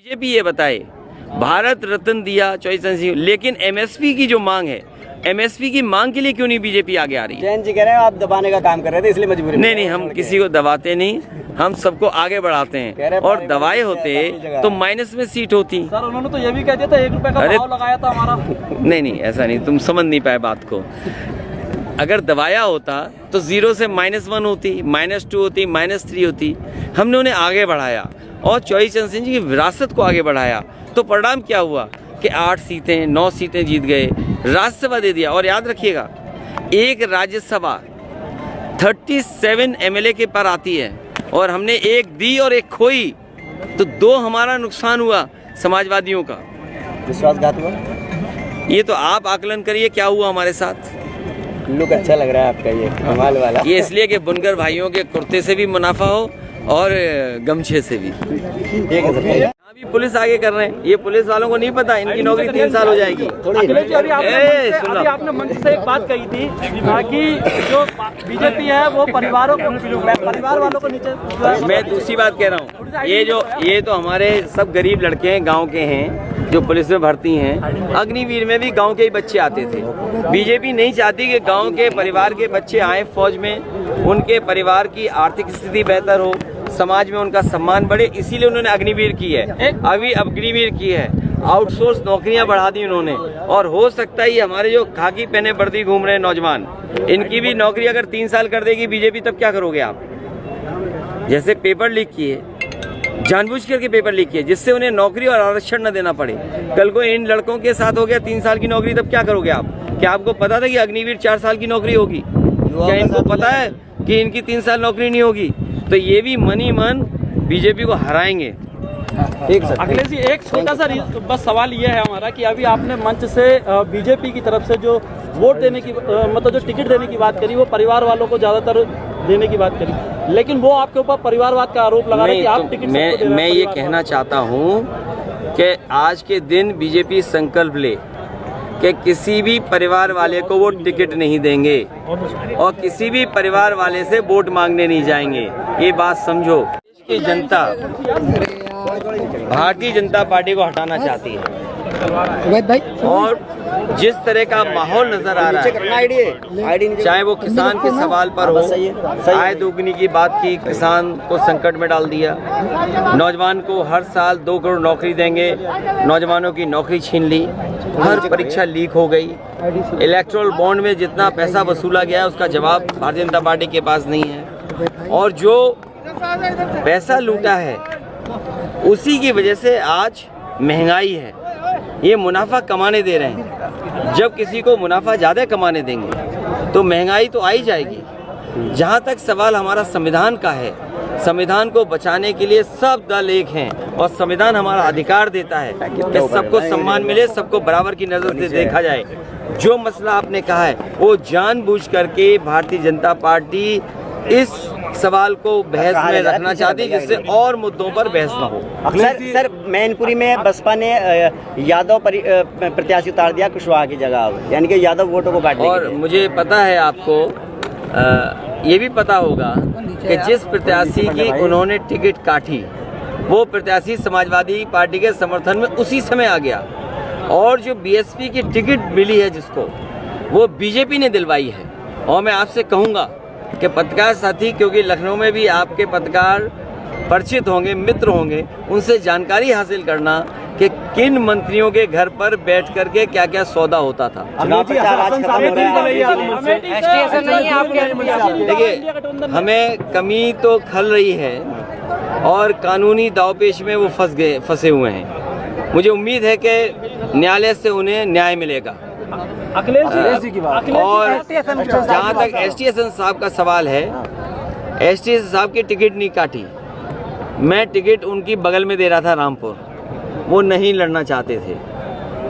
BJP ये बताए भारत रत्न दिया चॉइस, लेकिन एमएसपी की जो मांग है, एमएसपी की मांग के लिए क्यों नहीं बीजेपी आगे आ रही है? जैन जी कह रहे हैं आप दबाने का काम कर रहे थे इसलिए मजबूरी। नहीं, हम किसी को दबाते नहीं, हम सबको आगे बढ़ाते हैं। और दबाए होते तो माइनस में सीट होती। सर उन्होंने तो ये भी कह दिया था 1 रुपए का भाव लगाया था हमारा। नहीं, ऐसा नहीं, तुम समझ नहीं पाए बात को। अगर दबाया होता तो 0 से -1 होती, -2 होती, -3 होती। हमने उन्हें आगे बढ़ाया और चॉइस चरण सिंह जी की विरासत को आगे बढ़ाया। तो परिणाम क्या हुआ कि 8 सीटें 9 सीटें जीत गए, राज्यसभा दे दिया। और याद रखिएगा, एक राज्यसभा 37 एमएलए के पर आती है और हमने 1 दी और 1 खोई, तो 2 हमारा नुकसान हुआ समाजवादियों का। विश्वासघात हुआ। ये तो आप आकलन करिए क्या हुआ हमारे साथ। लुक अच्छा लग रहा है आपका ये कमाल वाला। ये इसलिए कि बुनकर भाइयों के कुर्ते से भी मुनाफा हो और गमछे से भी। ठीक है सर। अभी पुलिस आगे कर रहे हैं, ये पुलिस वालों को नहीं पता इनकी नौकरी 3 साल हो जाएगी। अखिलेश जी, अभी आपने मंच से एक बात कही थी कि जो बीजेपी है वो परिवार वालों को नीचे। मैं दूसरी बात कह रहा हूँ, ये तो हमारे सब गरीब लड़के हैं, गांव के हैं जो पुलिस में भर्ती हैं। अग्निवीर में भी गांव के ही बच्चे आते थे। बीजेपी नहीं चाहती कि गांव के परिवार के बच्चे आए फौज में, उनके परिवार की आर्थिक स्थिति बेहतर हो, समाज में उनका सम्मान बढ़े, इसीलिए उन्होंने अग्निवीर की है। अभी अग्निवीर की है, आउटसोर्स नौकरियां बढ़ा दी उन्होंने। और हो सकता है ये हमारे जो खाकी पहने वर्दी घूम रहे हैं नौजवान, इनकी भी नौकरी अगर 3 साल कर देगी बीजेपी, तब क्या करोगे आप? जैसे पेपर लीक किए, जानबूझ करके पेपर लीक किए जिससे उन्हें नौकरी और आरक्षण न देना पड़े। कल को इन लड़कों के साथ हो गया 3 साल की नौकरी, तब क्या करोगे आप? क्या आपको पता था कि अग्निवीर 4 साल की नौकरी होगी? क्या इनको पता है कि इनकी 3 साल नौकरी नहीं होगी? तो ये भी मन ही मन बीजेपी को हराएंगे। ठीक सर। अखिलेश जी, एक छोटा सा बस सवाल ये है हमारा कि अभी आपने मंच से बीजेपी की तरफ से जो वोट देने की मतलब जो टिकट देने की बात करी, वो परिवार वालों को ज्यादातर देने की बात करी, लेकिन वो आपके ऊपर परिवारवाद का आरोप लगा रहे हैं कि आप टिकट मैं ये कहना चाहता हूँ कि आज के दिन बीजेपी संकल्प ले कि किसी भी परिवार वाले को वो टिकट नहीं देंगे और किसी भी परिवार वाले से वोट मांगने नहीं जाएंगे। ये बात समझो। देश की जनता भारतीय जनता पार्टी को हटाना चाहती है और जिस तरह का माहौल नजर आ रहा है, चाहे वो किसान के सवाल पर हो, आय दोगुनी की बात की, किसान को संकट में डाल दिया, नौजवान को हर साल 2 करोड़ नौकरी देंगे, नौजवानों की नौकरी छीन ली, हर परीक्षा लीक हो गई, इलेक्ट्रोल बॉन्ड में जितना पैसा वसूला गया उसका जवाब भारतीय जनता पार्टी के पास नहीं है, और जो पैसा लूटा है उसी की वजह से आज महंगाई है। ये मुनाफा कमाने दे रहे हैं। जब किसी को मुनाफा ज़्यादा कमाने देंगे तो महंगाई तो आ ही जाएगी। जहाँ तक सवाल हमारा संविधान का है, संविधान को बचाने के लिए सब दल एक हैं और संविधान हमारा अधिकार देता है कि सबको सम्मान मिले, सबको बराबर की नज़र से देखा जाए। जो मसला आपने कहा है वो जानबूझ करके भारतीय जनता पार्टी इस सवाल को बहस में रखना चाहती है जिससे और मुद्दों पर बहस न हो। सर मैनपुरी में बसपा ने यादव प्रत्याशी उतार दिया कुशवाहा की जगह, यानी कि यादव वोटों को काटने। और मुझे पता है, आपको ये भी पता होगा कि जिस प्रत्याशी की उन्होंने टिकट काटी वो प्रत्याशी समाजवादी पार्टी के समर्थन में उसी समय आ गया, और जो बीएसपी की टिकट मिली है जिसको, वो बीजेपी ने दिलवाई है। और मैं आपसे कहूँगा कि पत्रकार साथी, क्योंकि लखनऊ में भी आपके पत्रकार परिचित होंगे, मित्र होंगे, उनसे जानकारी हासिल करना कि किन मंत्रियों के घर पर बैठ करके क्या क्या सौदा होता था। देखिए, हमें कमी तो खल रही है और कानूनी दावपेच में वो फंसे हुए हैं। मुझे उम्मीद है कि न्यायालय से उन्हें न्याय मिलेगा। अखिलेश जी की बात। और जहाँ तक एसटी साहब का सवाल है, एसटी साहब की टिकट नहीं काटी, मैं टिकट उनकी बगल में दे रहा था रामपुर, वो नहीं लड़ना चाहते थे।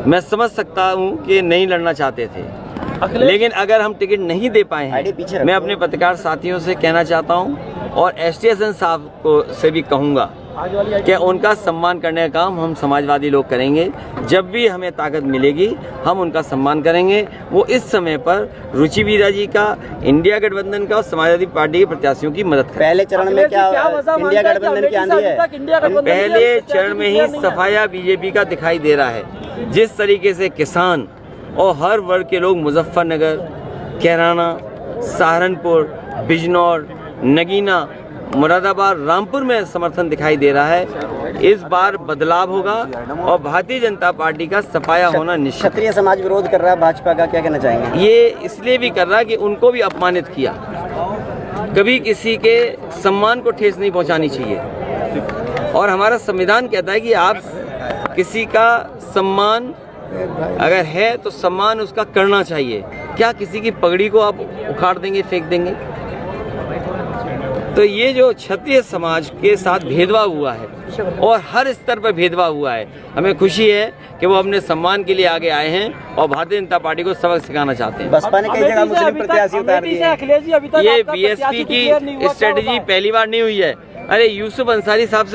मैं समझ सकता हूँ कि नहीं लड़ना चाहते थे, लेकिन अगर हम टिकट नहीं दे पाए हैं, मैं अपने पत्रकार साथियों से कहना चाहता हूँ और एसटी साहब को से भी कहूँगा कि उनका सम्मान करने का काम हम समाजवादी लोग करेंगे। जब भी हमें ताकत मिलेगी हम उनका सम्मान करेंगे। वो इस समय पर रुचि वीरा जी का, इंडिया गठबंधन का और समाजवादी पार्टी के प्रत्याशियों की मदद करें। पहले चरण में क्या इंडिया गठबंधन की आंधी है? पहले चरण में ही सफाया बीजेपी का दिखाई दे रहा है। जिस तरीके से किसान और हर वर्ग के लोग मुजफ्फरनगर, कैराना, सहारनपुर, बिजनौर, नगीना, मुरादाबाद, रामपुर में समर्थन दिखाई दे रहा है। इस बार बदलाव होगा और भारतीय जनता पार्टी का सफाया होना निश्चित। क्षत्रिय समाज विरोध कर रहा है भाजपा का, क्या कहना चाहेंगे? ये इसलिए भी कर रहा है कि उनको भी अपमानित किया। कभी किसी के सम्मान को ठेस नहीं पहुंचानी चाहिए और हमारा संविधान कहता है कि आप किसी का सम्मान अगर है तो सम्मान उसका करना चाहिए। क्या किसी की पगड़ी को आप उखाड़ देंगे, फेंक देंगे? तो ये जो क्षत्रिय समाज के साथ भेदभाव हुआ है और हर स्तर पर भेदभाव हुआ है, हमें खुशी है कि वो अपने सम्मान के लिए आगे आए हैं और भारतीय जनता पार्टी को सबक सिखाना चाहते हैं। बसपा ने कई जगह मुस्लिम प्रत्याशी उतार दिए हैं। ये बीएसपी की स्ट्रेटजी पहली बार नहीं हुई है। अरे यूसुफ अंसारी साहब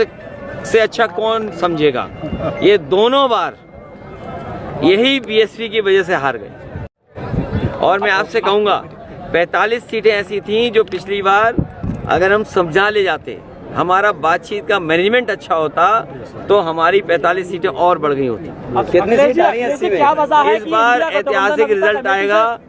से अच्छा कौन समझेगा? ये दोनों बार यही बीएसपी की वजह से हार गए। और मैं आपसे कहूँगा 45 सीटें ऐसी थीं जो पिछली बार अगर हम समझा ले जाते, हमारा बातचीत का मैनेजमेंट अच्छा होता तो हमारी 45 सीटें और बढ़ गई होती। कितनी सीट आ रही है? इस बार ऐतिहासिक रिजल्ट आएगा।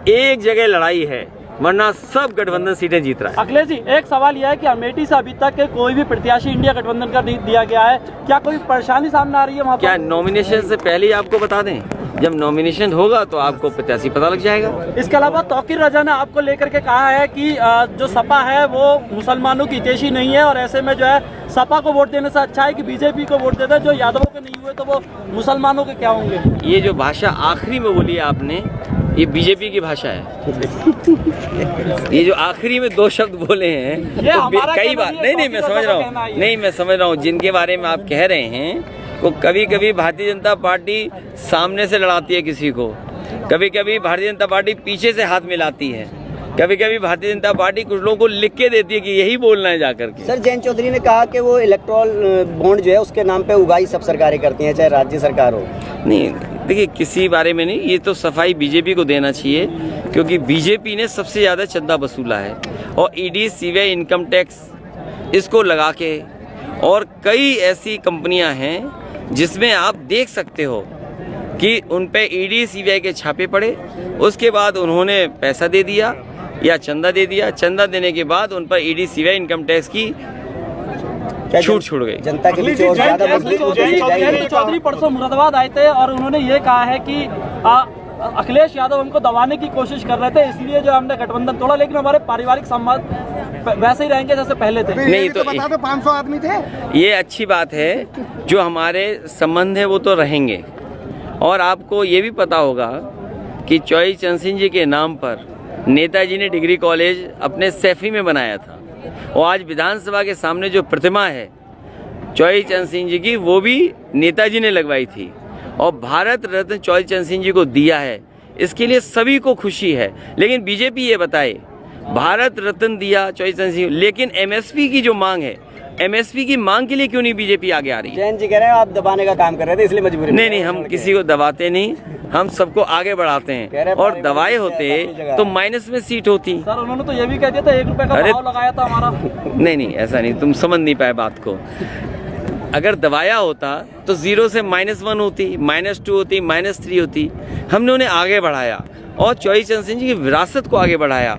एक जगह लड़ाई है वरना सब गठबंधन सीटें जीत रहा है। अखिलेश जी, एक सवाल यह है कि अमेठी से अभी तक कोई भी प्रत्याशी इंडिया गठबंधन का नहीं दिया गया है, क्या कोई परेशानी सामने आ रही है वहाँ? क्या नॉमिनेशन से पहले ही आपको बता दें? जब नॉमिनेशन होगा तो आपको प्रत्याशी पता लग जाएगा। इसके अलावा तौकीर रजा ने आपको लेकर के कहा है कि जो सपा है वो मुसलमानों की हितैषी नहीं है और ऐसे में जो है सपा को वोट देने से अच्छा है कि बीजेपी को वोट देते हैं। जो यादवों के नहीं हुए तो वो मुसलमानों के क्या होंगे? ये जो भाषा आखिरी में बोली आपने, ये बीजेपी की भाषा है। ये जो आखिरी में 2 शब्द बोले हैं तो कई बार नहीं मैं समझ रहा हूँ, नहीं मैं समझ रहा हूँ जिनके बारे में आप कह रहे हैं वो कभी कभी भारतीय जनता पार्टी सामने से लड़ाती है किसी को, कभी कभी भारतीय जनता पार्टी पीछे से हाथ मिलाती है, कभी कभी भारतीय जनता पार्टी कुछ लोगों को लिख के देती है कि यही बोलना है जाकर के। सर, जयंत चौधरी ने कहा कि वो इलेक्ट्रॉल बॉन्ड जो है उसके नाम पे उगाही सब सरकारें करती हैं, चाहे राज्य सरकार हो। नहीं देखिए, किसी बारे में नहीं, ये तो सफाई बीजेपी को देना चाहिए क्योंकि बीजेपी ने सबसे ज़्यादा चंदा वसूला है और ईडी, सीबीआई, इनकम टैक्स इसको लगा के और कई ऐसी कंपनियां हैं जिसमें आप देख सकते हो कि उन पे ईडी, सीबीआई के छापे पड़े, उसके बाद उन्होंने पैसा दे दिया या चंदा दे दिया, चंदा देने के बाद उन पर ईडी, सीबीआई, इनकम टैक्स की छूट गई। जनता के बीच और ज़्यादा चौधरी परसों मुरादाबाद आए थे और उन्होंने ये कहा है कि अखिलेश यादव हमको दबाने की कोशिश कर रहे थे, इसलिए जो हमने गठबंधन तोड़ा, लेकिन हमारे पारिवारिक संबंध वैसे ही रहेंगे जैसे पहले थे। नहीं तो बता दो 500 आदमी थे। ये अच्छी बात है, जो हमारे संबंध है वो तो रहेंगे। और आपको ये भी पता होगा कि चौधरी चरण सिंह जी के नाम पर नेताजी ने डिग्री कॉलेज अपने सैफी में बनाया था और आज विधानसभा के सामने जो प्रतिमा है चौधरी चरण सिंह जी की, वो भी नेताजी ने लगवाई थी और भारत रत्न चौधरी चरण सिंह जी को दिया है। इसके लिए सभी को खुशी है। लेकिन बीजेपी ये बताए, भारत रत्न दिया चौधरी चरण सिंह, लेकिन एमएसपी की जो मांग है, एमएसपी की मांग के लिए क्यों नहीं बीजेपी आगे आ रही है? जैन जी कह रहे हैं आप दबाने का काम कर रहे थे इसलिए मजबूरी। नहीं, हम किसी को दबाते नहीं, हम सबको आगे बढ़ाते हैं और दबाए होते तो माइनस में सीट होती। सर, उन्होंने तो ये भी कह दिया था 1 रुपए का भाव लगाया था हमारा। नहीं, ऐसा नहीं, तुम समझ नहीं पाए बात को। अगर दबाया होता तो 0 से -1 होती, -2 होती, -3 होती। हमने उन्हें आगे बढ़ाया और चौधरी चरण सिंह जी की विरासत को आगे बढ़ाया।